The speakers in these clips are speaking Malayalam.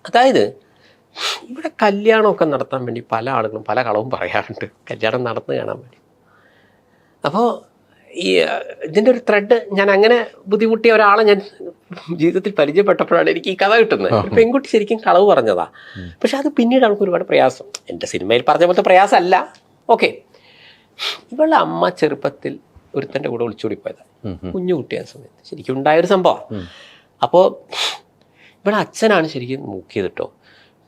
അതായത് ഇവിടെ കല്യാണമൊക്കെ നടത്താൻ വേണ്ടി പല ആളുകളും പല കളവും പറയാറുണ്ട്, കല്യാണം നടന്ന് കാണാൻ വേണ്ടി. അപ്പോൾ ഈ ഇതിൻ്റെ ഒരു ത്രെഡ്, ഞാൻ അങ്ങനെ ബുദ്ധിമുട്ടിയ ഒരാളെ ഞാൻ ജീവിതത്തിൽ പരിചയപ്പെട്ടപ്പോഴാണ് എനിക്ക് ഈ കഥ കിട്ടുന്നത്. ഒരു പെൺകുട്ടി ശരിക്കും കളവ് പറഞ്ഞതാ, പക്ഷെ അത് പിന്നീട് അവൾക്ക് ഒരുപാട് പ്രയാസം, എൻ്റെ സിനിമയിൽ പറഞ്ഞ പോലത്തെ പ്രയാസമല്ല. ഓക്കെ, ഇവളുടെ അമ്മ ചെറുപ്പത്തിൽ ഒരുത്തൻ്റെ കൂടെ ഒളിച്ചോടി പോയതാണ്, കുഞ്ഞു കുട്ടിയായ സമയത്ത് ശരിക്കും ഉണ്ടായൊരു സംഭവം. അപ്പോൾ ഇവിടെ അച്ഛനാണ് ശരിക്കും നോക്കിയത് കേട്ടോ.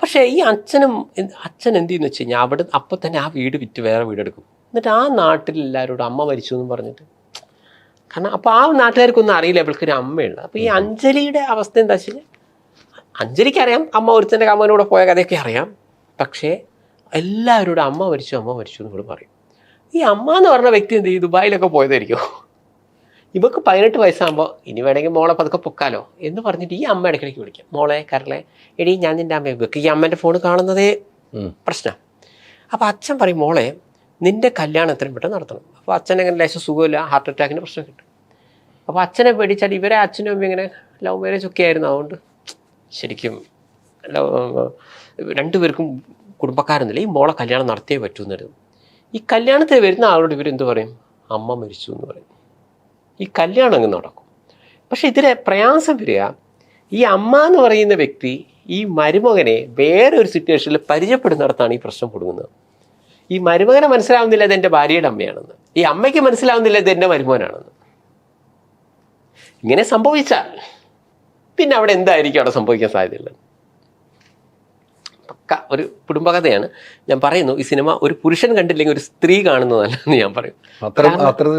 പക്ഷേ ഈ അച്ഛൻ എന്ത് ചെയ്യുന്നു വെച്ച് കഴിഞ്ഞാൽ അവിടെ അപ്പം തന്നെ ആ വീട് വിറ്റ് വേറെ വീടെടുക്കും. എന്നിട്ട് ആ നാട്ടിലെല്ലാവരോടും അമ്മ മരിച്ചു എന്ന് പറഞ്ഞിട്ട്, കാരണം അപ്പോൾ ആ നാട്ടുകാർക്കൊന്നും അറിയില്ല ഇവൾക്കൊരു അമ്മയുണ്ട്. അപ്പോൾ ഈ അഞ്ജലിയുടെ അവസ്ഥ എന്താ വെച്ച് കഴിഞ്ഞാൽ, അഞ്ജലിക്കറിയാം അമ്മ ഒരുത്തൻ്റെ അമ്മനോടെ പോയ കഥയൊക്കെ അറിയാം, പക്ഷേ എല്ലാവരോടും അമ്മ മരിച്ചു എന്ന് കൂടെ പറയും. ഈ അമ്മ എന്ന് പറഞ്ഞ വ്യക്തി എന്ത് ചെയ്യും, ദുബായിലൊക്കെ പോയതായിരിക്കും. ഇവക്ക് 18 വയസ്സാകുമ്പോൾ ഇനി വേണമെങ്കിൽ മോളെ പതുക്കെ പൊക്കാലോ എന്ന് പറഞ്ഞിട്ട് ഈ അമ്മ ഇടയ്ക്കിടയ്ക്ക് വിളിക്കാം, മോളെ കരളെ എടീ ഞാൻ നിൻ്റെ അമ്മയെ. ഇവക്ക് ഈ അമ്മേൻ്റെ ഫോൺ കാണുന്നതേ പ്രശ്നം. അപ്പോൾ അച്ഛൻ പറയും, മോളെ നിൻ്റെ കല്യാണം എത്രയും പെട്ടെന്ന് നടത്തണം. അപ്പോൾ അച്ഛനെങ്ങനെ ലേശം സുഖമില്ല, ഹാർട്ട് അറ്റാക്കിന് പ്രശ്നം കിട്ടും. അപ്പോൾ അച്ഛനെ പേടിച്ചാൽ ഇവരെ അച്ഛനും അമ്മയും ഇങ്ങനെ ലവ് മാരേജ് ഒക്കെ ആയിരുന്നു. അതുകൊണ്ട് ശരിക്കും രണ്ടുപേർക്കും കുടുംബക്കാരൊന്നുമില്ല, ഈ മോളെ കല്യാണം നടത്തിയേ പറ്റൂ എന്നായിരുന്നു. ഈ കല്യാണത്തിൽ വരുന്ന ആളോട് ഇവരെന്ത് പറയും, അമ്മ മരിച്ചു എന്ന് പറയും. ഈ കല്യാണം അങ്ങ് നടക്കും. പക്ഷെ ഇതിലെ പ്രയാസം വരിക, ഈ അമ്മ എന്ന് പറയുന്ന വ്യക്തി ഈ മരുമകനെ വേറെ ഒരു സിറ്റുവേഷനിൽ പരിചയപ്പെടുന്നിടത്താണ് ഈ പ്രശ്നം കൊടുക്കുന്നത്. ഈ മരുമകനെ മനസ്സിലാവുന്നില്ല ഇത് എൻ്റെ ഭാര്യയുടെ അമ്മയാണെന്ന്, ഈ അമ്മയ്ക്ക് മനസ്സിലാവുന്നില്ല ഇത് എൻ്റെ മരുമകനാണെന്ന്. ഇങ്ങനെ സംഭവിച്ചാൽ പിന്നെ അവിടെ എന്തായിരിക്കും അവിടെ സംഭവിക്കാൻ സാധ്യതയുള്ളത്? പക്ക ഒരു കുടുംബകഥയാണ് ഞാൻ പറയുന്നു. ഈ സിനിമ ഒരു പുരുഷൻ കണ്ടില്ലെങ്കിൽ ഒരു സ്ത്രീ കാണുന്നതല്ലെന്ന് ഞാൻ പറയും.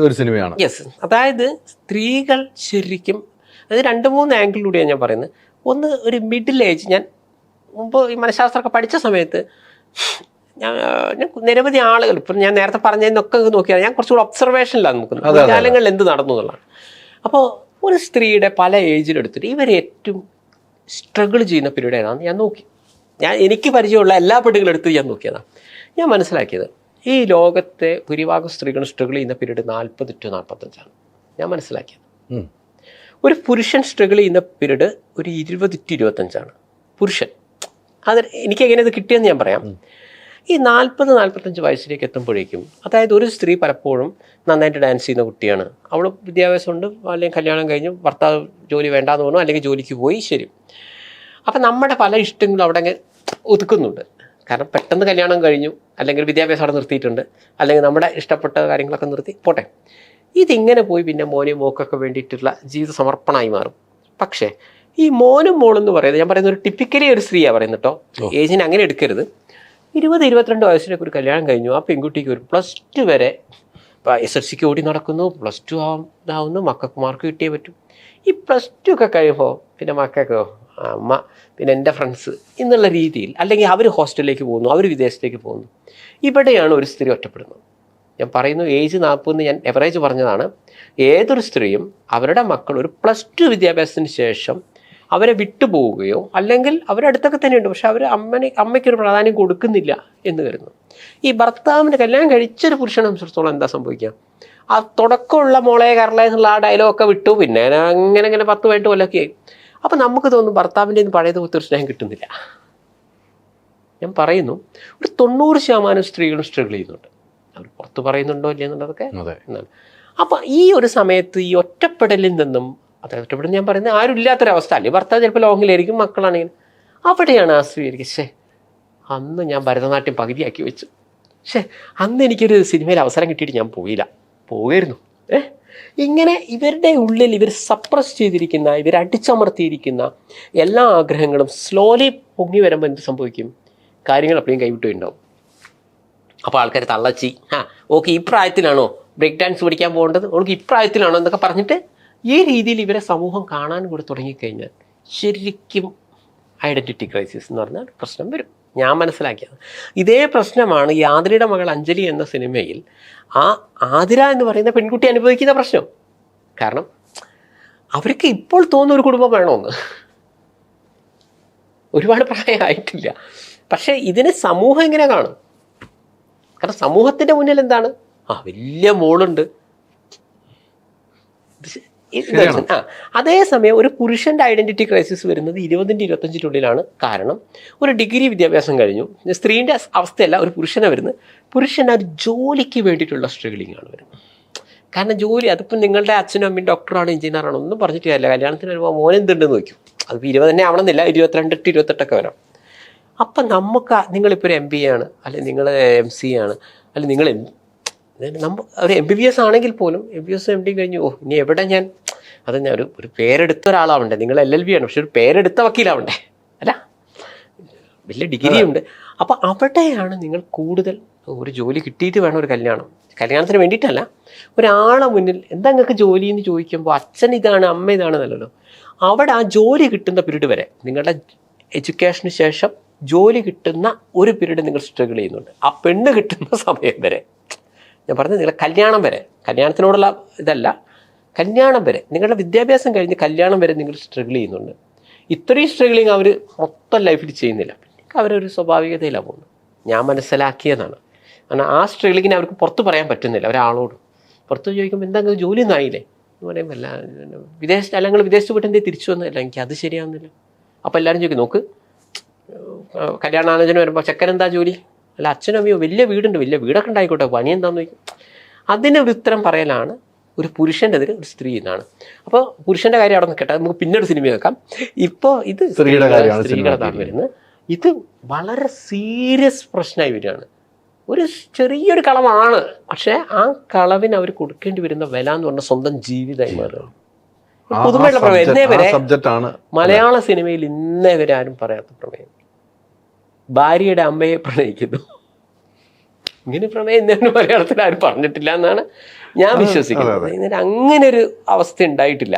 ഒരു സിനിമയാണ്. യെസ്, അതായത് സ്ത്രീകൾ ശരിക്കും, അത് 2-3 ആംഗിളിലൂടെയാണ് ഞാൻ പറയുന്നത്. ഒന്ന്, ഒരു മിഡിൽ ഏജ്, ഞാൻ മുമ്പ് ഈ മനഃശാസ്ത്രമൊക്കെ പഠിച്ച സമയത്ത് ഞാൻ നിരവധി ആളുകൾ, ഇപ്പം ഞാൻ നേരത്തെ പറഞ്ഞതിനൊക്കെ നോക്കിയാൽ ഞാൻ കുറച്ചുകൂടി ഒബ്സർവേഷനിലാണ് നോക്കുന്നത്, കാലങ്ങളിൽ എന്ത് നടന്നു എന്നുള്ളതാണ്. അപ്പോൾ ഒരു സ്ത്രീയുടെ പല ഏജിലെടുത്തിട്ട് ഇവർ ഏറ്റവും സ്ട്രഗിൾ ചെയ്യുന്ന പീരീഡ് ഏതാണെന്ന് ഞാൻ നോക്കി. എനിക്ക് പരിചയമുള്ള എല്ലാ പെണ്ണുകളെടുത്ത് ഞാൻ നോക്കിയതാണ്. ഞാൻ മനസ്സിലാക്കിയത് ഈ ലോകത്തെ ഭൂരിഭാഗം സ്ത്രീകൾ സ്ട്രഗിൾ ചെയ്യുന്ന പീരീഡ് 40 to 45 ഞാൻ മനസ്സിലാക്കിയത്. ഒരു പുരുഷൻ സ്ട്രഗിൾ ചെയ്യുന്ന പീരീഡ് ഒരു 20 to 25 പുരുഷൻ. അത് എനിക്കെങ്ങനെ ഇത് കിട്ടിയെന്ന് ഞാൻ പറയാം. ഈ 40-45 വയസ്സിലേക്ക് എത്തുമ്പോഴേക്കും, അതായത് ഒരു സ്ത്രീ പലപ്പോഴും നന്നായിട്ട് ഡാൻസ് ചെയ്യുന്ന കുട്ടിയാണ്, അവൾ വിദ്യാഭ്യാസമുണ്ട്, അല്ലെങ്കിൽ കല്യാണം കഴിഞ്ഞ് ഭർത്താവ് ജോലി വേണ്ടാന്ന് പറഞ്ഞു, അല്ലെങ്കിൽ ജോലിക്ക് പോയി, ശരി. അപ്പം നമ്മുടെ പല ഇഷ്ടങ്ങളും അവിടെ ഒതുക്കുന്നുണ്ട്. കാരണം പെട്ടെന്ന് കല്യാണം കഴിഞ്ഞു, അല്ലെങ്കിൽ വിദ്യാഭ്യാസം അവിടെ നിർത്തിയിട്ടുണ്ട്, അല്ലെങ്കിൽ നമ്മുടെ ഇഷ്ടപ്പെട്ട കാര്യങ്ങളൊക്കെ നിർത്തി പോട്ടെ. ഇതിങ്ങനെ പോയി പിന്നെ മോനും മോക്കൊക്കെ വേണ്ടിയിട്ടുള്ള ജീവിത സമർപ്പണമായി മാറും. പക്ഷേ ഈ മോനും മോളെന്ന് പറയുന്നത്, ഞാൻ പറയുന്നത് ഒരു ടിപ്പിക്കലി ഒരു സ്ത്രീയാണ് പറയുന്നത് കേട്ടോ, ഏജിന് അങ്ങനെ എടുക്കരുത്. 20-22 വയസ്സിലേക്ക് ഒരു കല്യാണം കഴിഞ്ഞു, ആ പെൺകുട്ടിക്ക് ഒരു +2 വരെ SSLCക്ക് ഓടി നടക്കുന്നു, +2 ഇതാവുന്നു, മക്കൾക്ക് മാർക്ക് കിട്ടിയേ പറ്റും. ഈ +2 ഒക്കെ കഴിയുമ്പോൾ പിന്നെ മക്കൾക്കോ അമ്മ, പിന്നെ എൻ്റെ ഫ്രണ്ട്സ് എന്നുള്ള രീതിയിൽ, അല്ലെങ്കിൽ അവർ ഹോസ്റ്റലിലേക്ക് പോകുന്നു, അവർ വിദേശത്തേക്ക് പോകുന്നു. ഇവിടെയാണ് ഒരു സ്ത്രീ ഒറ്റപ്പെടുന്നത്. ഞാൻ പറയുന്നു ഏജ് 40 ഞാൻ എവറേജ് പറഞ്ഞതാണ്. ഏതൊരു സ്ത്രീയും അവരുടെ മക്കൾ ഒരു +2 വിദ്യാഭ്യാസത്തിന് ശേഷം അവരെ വിട്ടുപോവുകയോ, അല്ലെങ്കിൽ അവരുടെ അടുത്തൊക്കെ തന്നെയുണ്ട്, പക്ഷെ അവർ അമ്മയ്ക്കൊരു പ്രാധാന്യം കൊടുക്കുന്നില്ല എന്ന് കരുതുന്നു. ഈ ഭർത്താവിന് കല്യാണം കഴിച്ചൊരു പുരുഷനെ സംബന്ധിച്ചിടത്തോളം എന്താ സംഭവിക്കുക, ആ തുടക്കമുള്ള മോളെ കരള എന്നുള്ള ആ ഡയലോഗൊക്കെ വിട്ടു, പിന്നെ അങ്ങനെ 10-15 കൊല്ലമൊക്കെ ആയി. അപ്പം നമുക്ക് തോന്നും ഭർത്താവിൻ്റെ പഴയതുപോലത്തെ ഒരു സ്നേഹം കിട്ടുന്നില്ല. ഞാൻ പറയുന്നു ഒരു 90% സ്ത്രീകളും സ്ട്രഗിൾ ചെയ്യുന്നുണ്ട്. അവർ പുറത്ത് പറയുന്നുണ്ടോ ഇല്ല എന്നുള്ളതൊക്കെ എന്നാണ്. അപ്പം ഈ ഒരു സമയത്ത് ഈ ഒറ്റപ്പെടലിൽ നിന്നും, അതായത് ഒറ്റപ്പെടൽ ഞാൻ പറയുന്നത് ആരും ഇല്ലാത്തൊരവസ്ഥ, അല്ലെങ്കിൽ ഭർത്താവ് ചിലപ്പോൾ ലോങ്ങിലായിരിക്കും, മക്കളാണെങ്കിൽ, അവിടെയാണ് ആ സ്ത്രീ ശേ അന്ന് ഞാൻ ഭരതനാട്യം പകുതിയാക്കി വെച്ചു, അന്ന് എനിക്കൊരു സിനിമയിൽ അവസരം കിട്ടിയിട്ട് ഞാൻ പോകായിരുന്നു. ഇങ്ങനെ ഇവരുടെ ഉള്ളിൽ ഇവർ സപ്രസ് ചെയ്തിരിക്കുന്ന, ഇവർ അടിച്ചമർത്തിയിരിക്കുന്ന എല്ലാ ആഗ്രഹങ്ങളും സ്ലോലി പൊങ്ങി വരുമ്പോൾ എന്ത് സംഭവിക്കും, കാര്യങ്ങൾ എപ്പോഴും കൈവിട്ടുണ്ടാവും. അപ്പോൾ ആൾക്കാർ തള്ളച്ചി, ഓക്കെ ഈ പ്രായത്തിലാണോ ബ്രേക്ക് ഡാൻസ് പഠിക്കാൻ പോകേണ്ടത്, ഓൾക്ക് ഈ പ്രായത്തിലാണോ എന്നൊക്കെ പറഞ്ഞിട്ട് ഈ രീതിയിൽ ഇവരെ സമൂഹം കാണാൻ കൂടി തുടങ്ങിക്കഴിഞ്ഞാൽ ശരിക്കും ഐഡൻറ്റിറ്റി ക്രൈസിസ് എന്ന് പറഞ്ഞാൽ പ്രശ്നം വരും. ഞാൻ മനസ്സിലാക്കിയത് ഇതേ പ്രശ്നമാണ് ഈ ആതിരയുടെ മകൾ അഞ്ജലി എന്ന സിനിമയിൽ ആ ആതിര എന്ന് പറയുന്ന പെൺകുട്ടി അനുഭവിക്കുന്ന പ്രശ്നം. കാരണം അവർക്ക് ഇപ്പോൾ തോന്നുന്ന ഒരു കുടുംബം വേണമെന്ന്, ഒരുപാട് പ്രായമായിട്ടില്ല, പക്ഷേ ഇതിനെ സമൂഹം എങ്ങനെ കാണും? കാരണം സമൂഹത്തിൻ്റെ മുന്നിൽ എന്താണ്, വലിയ മോളുണ്ട് അതേസമയം ഒരു പുരുഷന്റെ ഐഡന്റിറ്റി ക്രൈസിസ് വരുന്നത് 20-25 കാരണം ഒരു ഡിഗ്രി വിദ്യാഭ്യാസം കഴിഞ്ഞു. സ്ത്രീയുടെ അവസ്ഥയല്ല, ഒരു പുരുഷനെ വരുന്നത്. പുരുഷൻ ഒരു ജോലിക്ക് വേണ്ടിയിട്ടുള്ള സ്ട്രഗിളിംഗ് ആണ് വരുന്നത്. കാരണം ജോലി, അതിപ്പോൾ നിങ്ങളുടെ അച്ഛനും അമ്മയും ഡോക്ടറാണ്, എഞ്ചിനീയറാണോ ഒന്നും പറഞ്ഞിട്ട് കാര്യമില്ല. കല്യാണത്തിന് വരുമ്പോൾ മോനെന്തുണ്ടെന്ന് നോക്കും. അതിപ്പോൾ 20 തന്നെ ആവണമെന്നില്ല, 22-28 വരാം. അപ്പം നമുക്ക് നിങ്ങളിപ്പോൾ ഒരു MBA ആണ്, അല്ലെങ്കിൽ നിങ്ങൾ MC ആണ്, അല്ലെങ്കിൽ നിങ്ങൾ ഒരു MBBS ആണെങ്കിൽ പോലും MBBS MD കഴിഞ്ഞു ഇനി എവിടെ ഞാൻ അത് ഞാൻ ഒരു പേരെടുത്ത ഒരാളാവണ്ടേ. നിങ്ങൾ LLB ആണ്, പക്ഷെ ഒരു പേരെടുത്ത വക്കീലാവണ്ടേ, അല്ല വലിയ ഡിഗ്രി ഉണ്ട്. അപ്പം അവിടെയാണ് നിങ്ങൾ കൂടുതൽ ഒരു ജോലി കിട്ടിയിട്ട് വേണം ഒരു കല്യാണത്തിന് വേണ്ടിയിട്ടല്ല, ഒരാളെ മുന്നിൽ എന്താ നിങ്ങൾക്ക് ജോലി എന്ന് ചോദിക്കുമ്പോൾ അച്ഛൻ ഇതാണ് അമ്മ ഇതാണെന്നല്ലോ. അവിടെ ആ ജോലി കിട്ടുന്ന പീരീഡ് വരെ, നിങ്ങളുടെ എഡ്യൂക്കേഷന് ശേഷം ജോലി കിട്ടുന്ന ഒരു പീരീഡ് നിങ്ങൾ സ്ട്രഗിൾ ചെയ്യുന്നുണ്ട്. ആ പെണ്ണ് കിട്ടുന്ന സമയം വരെ, ഞാൻ പറഞ്ഞത് നിങ്ങളുടെ കല്യാണം വരെ, കല്യാണത്തിനോടുള്ള ഇതല്ല, കല്യാണം വരെ, നിങ്ങളുടെ വിദ്യാഭ്യാസം കഴിഞ്ഞ് കല്യാണം വരെ നിങ്ങൾ സ്ട്രഗിൾ ചെയ്യുന്നുണ്ട്. ഇത്രയും സ്ട്രഗിളിങ് അവർ മൊത്തം ലൈഫിൽ ചെയ്യുന്നില്ല. പിന്നെ അവരൊരു സ്വാഭാവികതയിലാണ് പോകുന്നത്. ഞാൻ മനസ്സിലാക്കിയതാണ്. കാരണം ആ സ്ട്രഗിളിങ്ങിന് അവർക്ക് പുറത്ത് പറയാൻ പറ്റുന്നില്ല. ഒരാളോട് പുറത്ത് ചോദിക്കുമ്പോൾ എന്താ ജോലി ഒന്നും ആയില്ലേ എന്ന് പറയുമ്പോൾ അല്ല അല്ലെങ്കിൽ വിദേശത്ത് പോയിട്ട് എന്തേ തിരിച്ചു വന്നതല്ല, എനിക്ക് അത് ശരിയാവുന്നില്ല. അപ്പോൾ എല്ലാവരും ചോദിക്കും, നോക്ക് കല്യാണാലോചന വരുമ്പോൾ ചെക്കൻ എന്താ ജോലി, അല്ല അച്ഛനും അമ്മയോ വലിയ വീടുണ്ട്, വലിയ വീടൊക്കെ ഉണ്ടായിക്കോട്ടെ, പണി എന്താണെന്ന് ചോദിക്കും. അതിനൊരു ഉത്തരം പറയലാണ് ഒരു പുരുഷൻ്റെ എതിരെ ഒരു സ്ത്രീ എന്നാണ്. അപ്പോൾ പുരുഷൻ്റെ കാര്യം അവിടെ നിൽക്കട്ടെ, നമുക്ക് പിന്നീട് സിനിമ വെക്കാം. ഇപ്പോൾ ഇത് സ്ത്രീകളതാണ് വരുന്നത്. ഇത് വളരെ സീരിയസ് പ്രശ്നമായി വരികയാണ്. ഒരു ചെറിയൊരു കളവാണ്, പക്ഷേ ആ കളവിന് അവർ കൊടുക്കേണ്ടി വരുന്ന വില എന്ന് പറഞ്ഞാൽ സ്വന്തം ജീവിതമായി മാറുകയാണ്. പുതുമയുള്ള പ്രമേയം ഇന്നേ വരെ മലയാള സിനിമയിൽ ഇന്നേ വരെ ആരും പറയാത്ത പ്രമേയം. ഭാര്യയുടെ അമ്മയെ പ്രണയിക്കുന്നു, ഇങ്ങനെ പ്രമേയം ഇന്നേ മലയാളത്തിൽ ആരും പറഞ്ഞിട്ടില്ല എന്നാണ് ഞാൻ വിശ്വസിക്കുന്നത്. അങ്ങനെ ഒരു അവസ്ഥ ഉണ്ടായിട്ടില്ല.